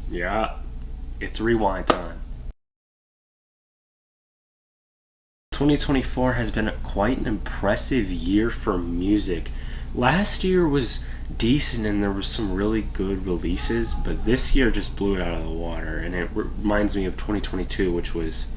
Yeah, it's rewind time. 2024 has been quite an impressive year for music. Last year was decent and there was some really good releases, but this year just blew it out of the water, and it reminds me of 2022, which was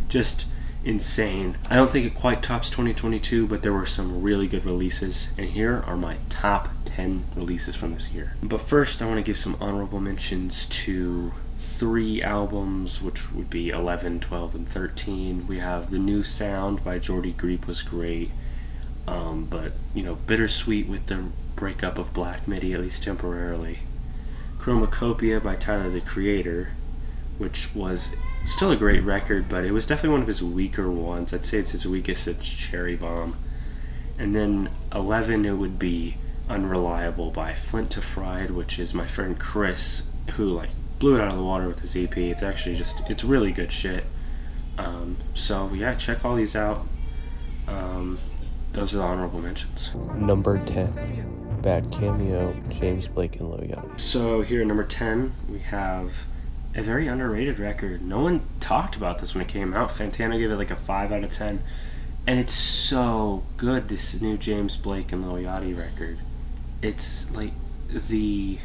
just insane. I don't think it quite tops 2022, but there were some really good releases, and here are my top 10 releases from this year. But first, I want to give some honorable mentions to three albums, which would be 11, 12, and 13. We have The New Sound by Jordy Griep was great, but, bittersweet with the breakup of Black Midi, at least temporarily. Chromacopia by Tyler, the Creator, which was still a great record, but it was definitely one of his weaker ones. I'd say it's his weakest. It's Cherry Bomb. And then 11, it would be Unreliable by Flint to Fried, which is my friend Chris, who blew it out of the water with his EP. It's actually it's really good shit. So yeah, check all these out. Those are the honorable mentions. Number 10, Bad Cameo, James Blake and Lil Yachty. So here at number 10, we have a very underrated record. No one talked about this when it came out. Fantano gave it a 5 out of 10. And it's so good, this new James Blake and Lil Yachty record. It's the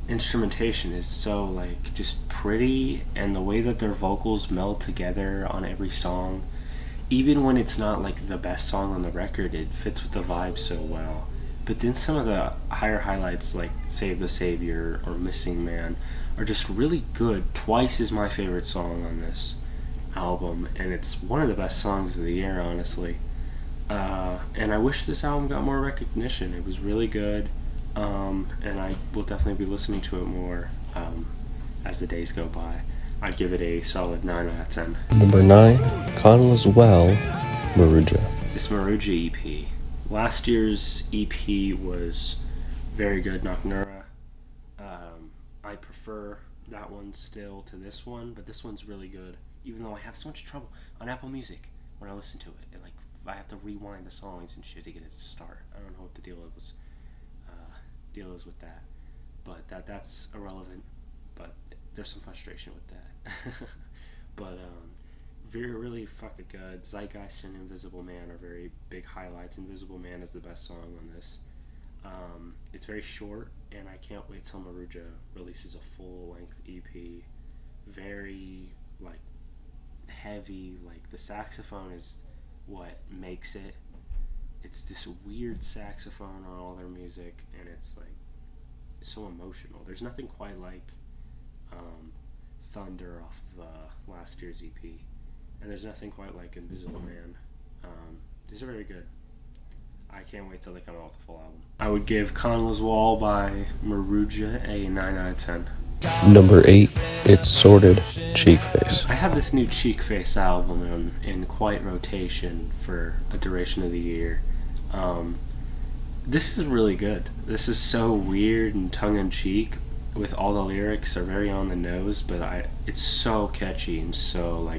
instrumentation is so just pretty, and the way that their vocals meld together on every song, even when it's not the best song on the record, it fits with the vibe so well. But then some of the higher highlights, like Save the Savior or Missing Man, are just really good. Twice is my favorite song on this album, and it's one of the best songs of the year, honestly. And I wish this album got more recognition. It was really good, and I will definitely be listening to it more as the days go by. I'd give it a solid 9 out of 10. Number 9, Connell as well, Maruja. This Maruja EP. Last year's EP was very good, Nocnura. I prefer that one still to this one, but this one's really good. Even though I have so much trouble on Apple Music when I listen to it, I have to rewind the songs and shit to get it to start. I don't know what the deal is with that, but that's irrelevant. But there's some frustration with that. But very really fucking good. Zeitgeist and Invisible Man are very big highlights. Invisible Man is the best song on this. It's very short, and I can't wait till Maruja releases a full-length EP. Very heavy. The saxophone is what makes it. It's this weird saxophone on all their music, and it's so emotional. There's nothing quite like Thunder off of last year's EP, and there's nothing quite like Invisible Man. These are very good. I can't wait till they come out with a full album. I would give Conless Wall by Maruja a 9 out of 10. Number 8, It's Sorted, Cheek Face. I have this new Cheek Face album in quite rotation for a duration of the year. This is really good. This is so weird and tongue-in-cheek. With all the lyrics are very on the nose, but it's so catchy and so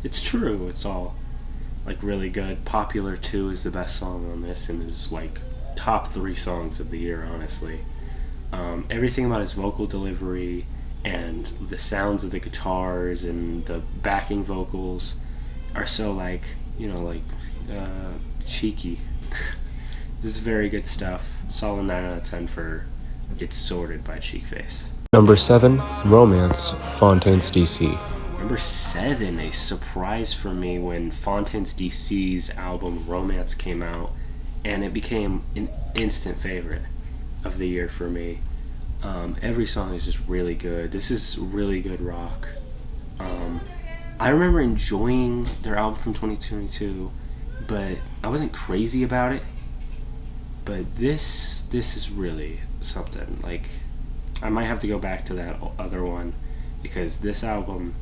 it's true. It's all really good. Popular 2 is the best song on this, and is top 3 songs of the year, honestly. Everything about his vocal delivery and the sounds of the guitars and the backing vocals are so cheeky. This is very good stuff. Solid 9 out of 10 for It's Sorted by Cheek Face. Number 7, Romance, Fontaines DC. Number 7, a surprise for me when Fontaines DC's album Romance came out, and it became an instant favorite of the year for me. Every song is just really good. This is really good rock. I remember enjoying their album from 2022, but I wasn't crazy about it. But this is really something. I might have to go back to that other one, because this album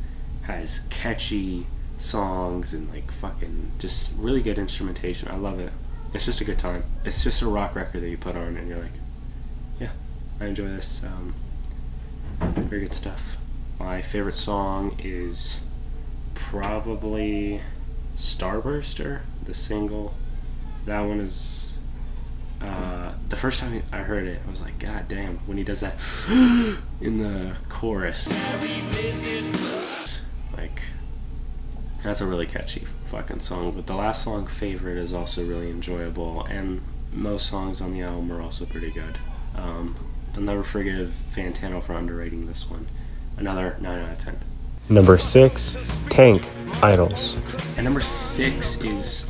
has catchy songs and fucking just really good instrumentation. I love it. It's just a good time. It's just a rock record that you put on and you're yeah, I enjoy this. Very good stuff. My favorite song is probably Starburster, the single. That one is the first time I heard it, I was like, God damn, when he does that in the chorus. Like, that's a really catchy fucking song. But the last song, Favorite, is also really enjoyable, and most songs on the album are also pretty good. I'll never forgive Fantano for underrating this one. Another 9 out of 10. Number 6, Tank, Idols. And number 6 is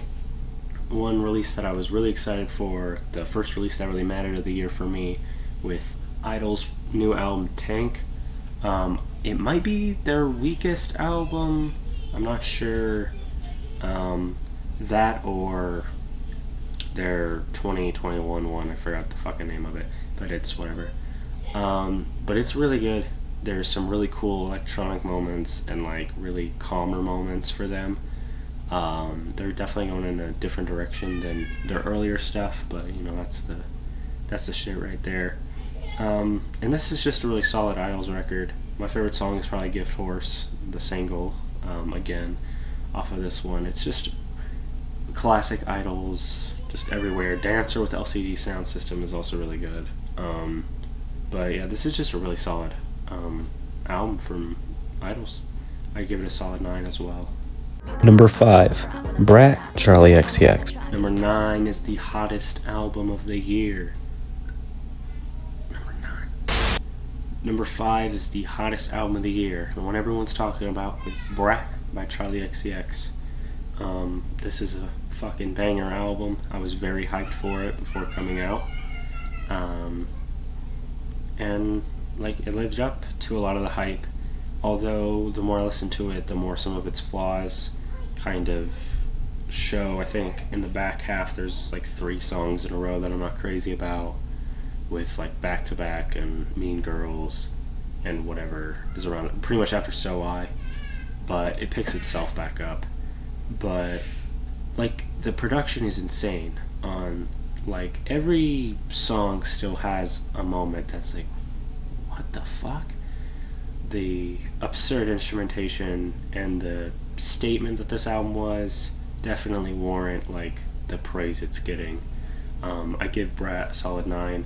one release that I was really excited for, the first release that really mattered of the year for me, with Idol's new album, Tank. It might be their weakest album. I'm not sure. That or their 2021 one. I forgot the fucking name of it, but it's whatever. But it's really good. There's some really cool electronic moments and like really calmer moments for them. They're definitely going in a different direction than their earlier stuff, but you know, that's the shit right there. And this is just a really solid Idols record. My favorite song is probably Gift Horse, the single, again, off of this one. It's just classic Idols, just everywhere. Dancer with LCD Sound System is also really good. But yeah, this is just a really solid album from Idols. I give it a solid 9 as well. Number 5, Brat, Charlie XCX. Number 9 is the hottest album of the year. Number 5 is the hottest album of the year, the one everyone's talking about, with Brat by Charlie XCX. This is a fucking banger album. I was very hyped for it before coming out. And like, it lives up to a lot of the hype, although the more I listen to it, the more some of its flaws kind of show. I think in the back half there's like 3 songs in a row that I'm not crazy about, with like Back to Back and Mean Girls and whatever is around it, pretty much after So I. But it picks itself back up. But like, the production is insane on, like, every song still has a moment that's like, what the fuck? The absurd instrumentation and the statement that this album was definitely warrant like the praise it's getting. I give Brat a solid 9,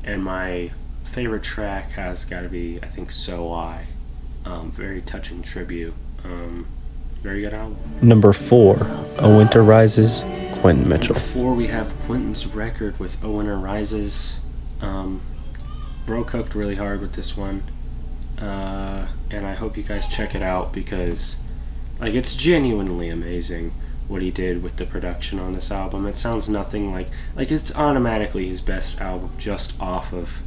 and my favorite track has got to be, I think, So I. Very touching tribute. Very good album. Number 4, A Winter Rises, Quentin Mitchell. Before we have Quentin's record with A Winter Rises. Bro cooked really hard with this one. And I hope you guys check it out, because like, it's genuinely amazing what he did with the production on this album. It sounds nothing like it's automatically his best album just off of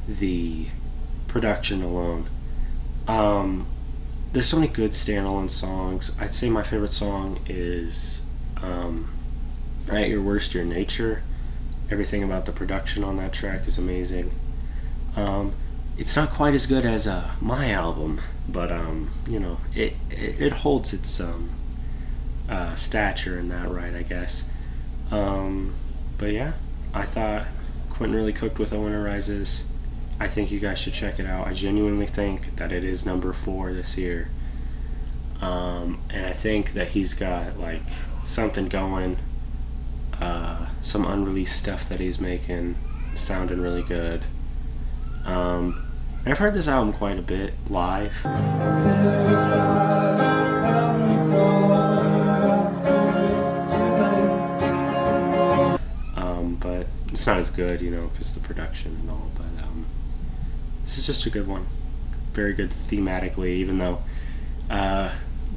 the production alone. There's so many good standalone songs. I'd say my favorite song is At Your Worst, Your Nature. Everything about the production on that track is amazing. It's not quite as good as my album, but you know, it holds its stature in that right, I guess. But yeah, I thought Quentin really cooked with A Winter Rises. I think you guys should check it out. I genuinely think that it is number 4 this year. And I think that he's got like something going, some unreleased stuff that he's making, sounding really good. And I've heard this album quite a bit live. But it's not as good, you know, because the production and all. But this is just a good one. Very good thematically, even though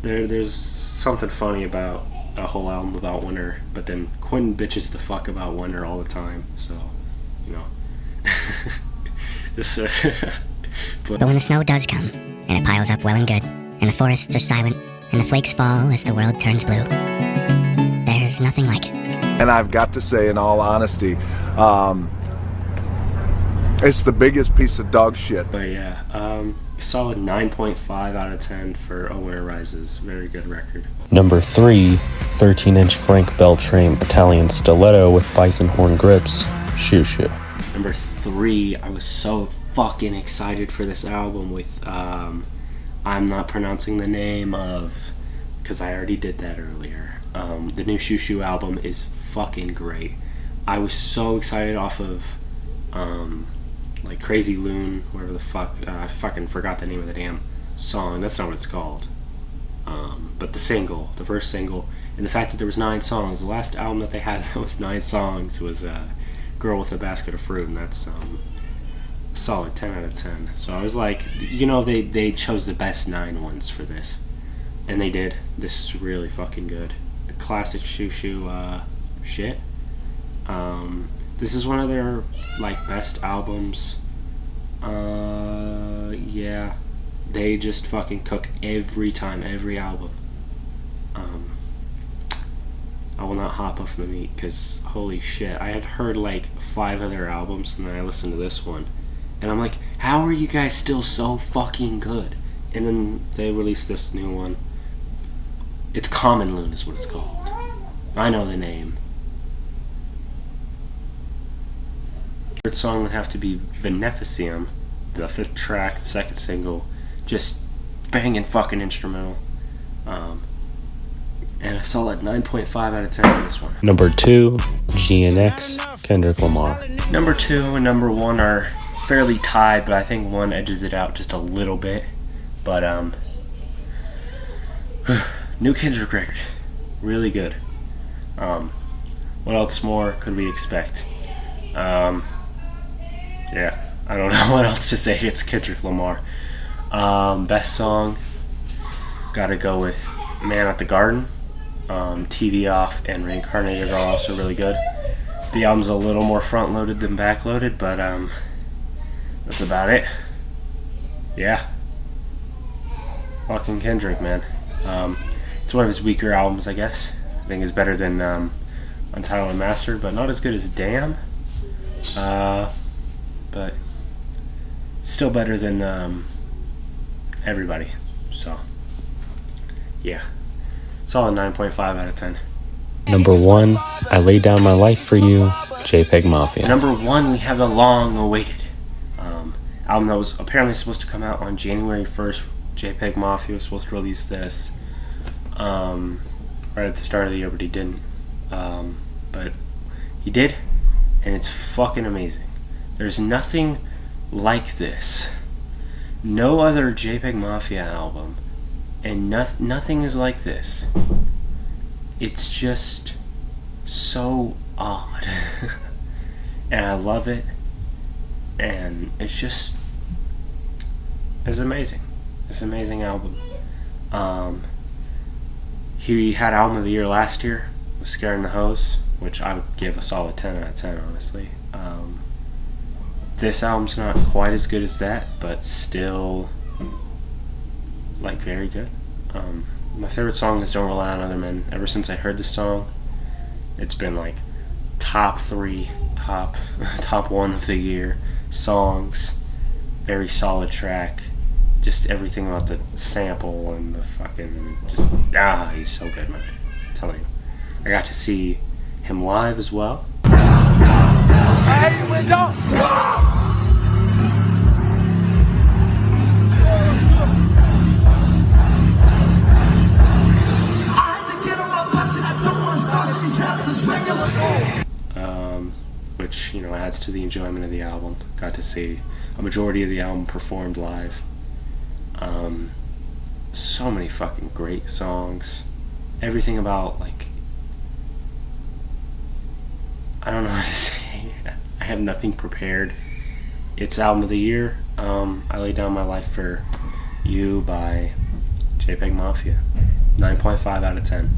there's something funny about a whole album about winter, but then Quentin bitches the fuck about winter all the time, so, you know. But when the snow does come, and it piles up well and good, and the forests are silent, and the flakes fall as the world turns blue, there's nothing like it. And I've got to say, in all honesty, it's the biggest piece of dog shit. But yeah, solid 9.5 out of 10 for A Winter Rises. Very good record. Number 3, 13-inch Frank Beltrame Italian Stiletto with bison horn grips, Shoo Shoo. Number 3, I was so fucking excited for this album with, I'm not pronouncing the name of, because I already did that earlier. The new Shoo Shoo album is fucking great. I was so excited off of like Crazy Loon, whatever the fuck. I fucking forgot the name of the damn song. That's not what it's called. But the first single, and the fact that there was 9 songs. The last album that they had that was 9 songs was Girl with a Basket of Fruit, and that's a solid 10 out of 10. So I was like, they chose the best 9 ones for this. And they did. This is really fucking good. The classic Shoo Shoo shit. This is one of their like best albums. Yeah. They just fucking cook every time, every album. I will not hop off the meat because holy shit, I had heard like 5 of their albums and then I listened to this one. And I'm like, how are you guys still so fucking good? And then they released this new one. It's Common Loon is what it's called. I know the name. Third song would have to be Beneficium, the 5th track, the 2nd single. Just banging fucking instrumental. And a solid 9.5 out of 10 on this one. Number 2, GNX, Kendrick Lamar. Number 2 and number 1 are fairly tied, but I think one edges it out just a little bit. But new Kendrick record, really good. What else more could we expect? Yeah, I don't know what else to say. It's Kendrick Lamar. Best song, gotta go with Man at the Garden. TV Off and Reincarnated are also really good. The album's a little more front loaded than back loaded, but that's about it. Yeah, fucking Kendrick, man. It's one of his weaker albums, I guess. I think it's better than Untitled and Mastered, but not as good as Damn. But still better than Everybody. So yeah, solid 9.5 out of 10. Number 1, I Lay Down My Life for You, JPEG Mafia. Number 1, we have the long-awaited album that was apparently supposed to come out on January 1st. JPEG Mafia was supposed to release this right at the start of the year, but he didn't. But he did, and it's fucking amazing. There's nothing like this. No other JPEG Mafia album, and nothing is like this. It's just so odd. And I love it. And it's amazing. It's an amazing album. He had Album of the Year last year with Scaring the Hose, which I would give a solid 10 out of 10, honestly. This album's not quite as good as that, but still, like, very good. My favorite song is Don't Rely on Other Men. Ever since I heard this song, it's been like top 3, top 1 of the year songs. Very solid track. Just everything about the sample and the fucking he's so good, man. I'm telling you. I got to see him live as well. Hey, window! Which, adds to the enjoyment of the album. Got to see a majority of the album performed live. So many fucking great songs. Everything about, like, I don't know how to say. I have nothing prepared. It's Album of the Year. I Lay Down My Life for You by JPEG Mafia. 9.5 out of 10.